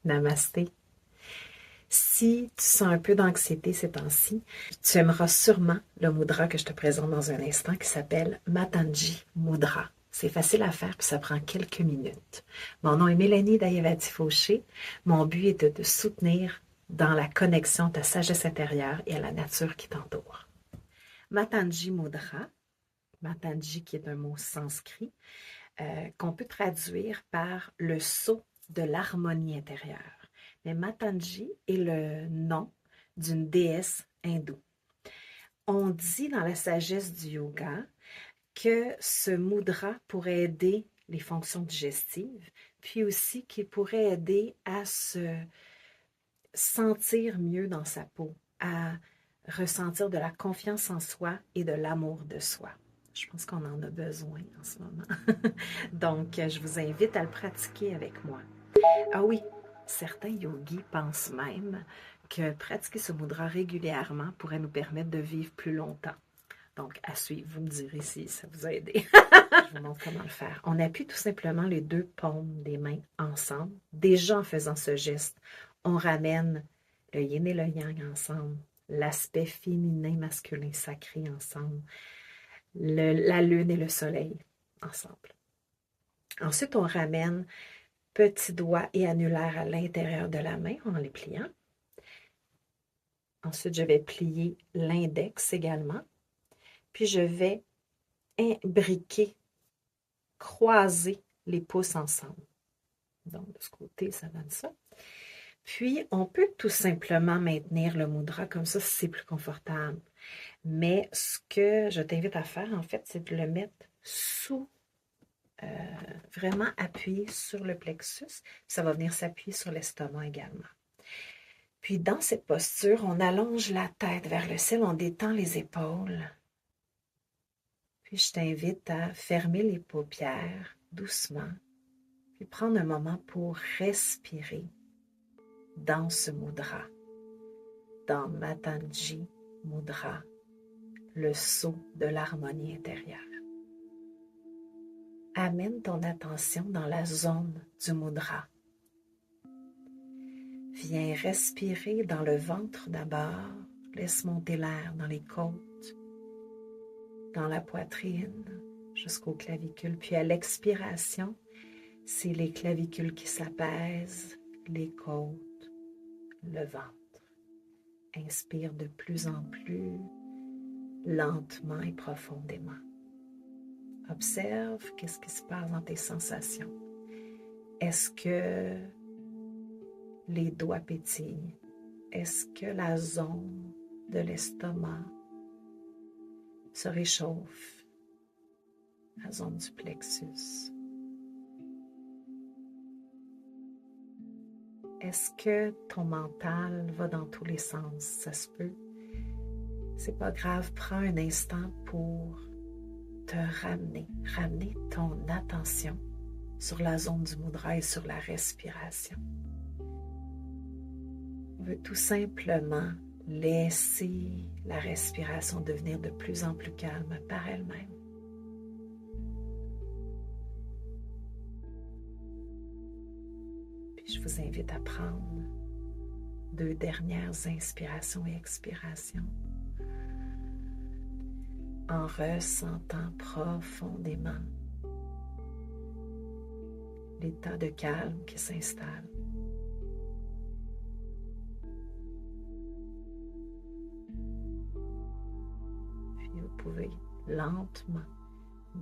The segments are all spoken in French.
Namasté. Si tu sens un peu d'anxiété ces temps-ci, tu aimeras sûrement le mudra que je te présente dans un instant qui s'appelle Matanji Mudra. C'est facile à faire puis ça prend quelques minutes. Mon nom est Mélanie Dayavati-Fauché. Mon but est de te soutenir dans la connexion à ta sagesse intérieure et à la nature qui t'entoure. Matanji Mudra, Matanji qui est un mot sanskrit, qu'on peut traduire par le sceau de l'harmonie intérieure. Mais Matanji est le nom d'une déesse hindoue. On dit dans la sagesse du yoga que ce mudra pourrait aider les fonctions digestives, puis aussi qu'il pourrait aider à se sentir mieux dans sa peau, à ressentir de la confiance en soi et de l'amour de soi. Je pense qu'on en a besoin en ce moment. Donc, je vous invite à le pratiquer avec moi. Ah oui, certains yogis pensent même que pratiquer ce mudra régulièrement pourrait nous permettre de vivre plus longtemps. Donc, à suivre, vous me direz si ça vous a aidé. Je vous montre comment le faire. On appuie tout simplement les deux paumes des mains ensemble. Déjà en faisant ce geste, on ramène le yin et le yang ensemble, l'aspect féminin, masculin, sacré ensemble, la lune et le soleil ensemble. Ensuite, on ramène petits doigts et annulaires à l'intérieur de la main en les pliant. Ensuite, je vais plier l'index également. Puis, je vais imbriquer, croiser les pouces ensemble. Donc, de ce côté, ça donne ça. Puis, on peut tout simplement maintenir le mudra comme ça si c'est plus confortable. Mais ce que je t'invite à faire, en fait, c'est de le mettre sous, vraiment appuyé sur le plexus. Ça va venir s'appuyer sur l'estomac également. Puis, dans cette posture, on allonge la tête vers le ciel, on détend les épaules. Puis, je t'invite à fermer les paupières doucement, puis prendre un moment pour respirer dans ce mudra, dans Matanji Mudra, le sceau de l'harmonie intérieure. Amène ton attention dans la zone du mudra. Viens respirer dans le ventre d'abord, laisse monter l'air dans les côtes, dans la poitrine, jusqu'aux clavicules. Puis à l'expiration, c'est les clavicules qui s'apaisent, les côtes, le ventre. Inspire de plus en plus lentement et profondément. Observe qu'est-ce qui se passe dans tes sensations. Est-ce que les doigts pétillent? Est-ce que la zone de l'estomac se réchauffe? La zone du plexus. Est-ce que ton mental va dans tous les sens? Ça se peut. C'est pas grave, prends un instant pour te ramener ton attention sur la zone du mudra et sur la respiration. On veut tout simplement laisser la respiration devenir de plus en plus calme par elle-même. Puis je vous invite à prendre 2 dernières inspirations et expirations en ressentant profondément l'état de calme qui s'installe. Puis vous pouvez lentement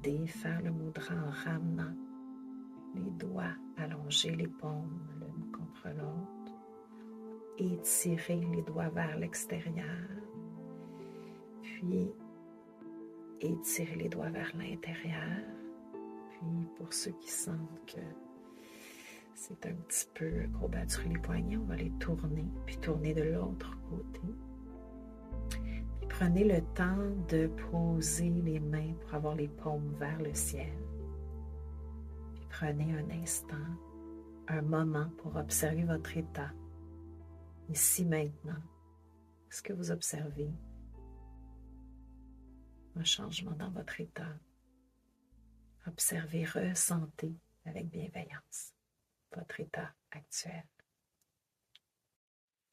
défaire le mudra en ramenant les doigts, allonger les paumes l'une contre l'autre, étirer les doigts vers l'extérieur, puis étirer les doigts vers l'intérieur. Puis pour ceux qui sentent que c'est un petit peu courbaturé les poignets, on va les tourner, puis tourner de l'autre côté. Puis prenez le temps de poser les mains pour avoir les paumes vers le ciel. Puis prenez un instant, un moment pour observer votre état. Ici maintenant, est-ce que vous observez un changement dans votre état? Observez, ressentez avec bienveillance votre état actuel.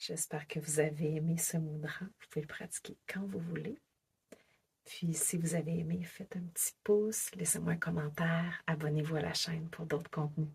J'espère que vous avez aimé ce mudra. Vous pouvez le pratiquer quand vous voulez. Puis, si vous avez aimé, faites un petit pouce, laissez-moi un commentaire, abonnez-vous à la chaîne pour d'autres contenus.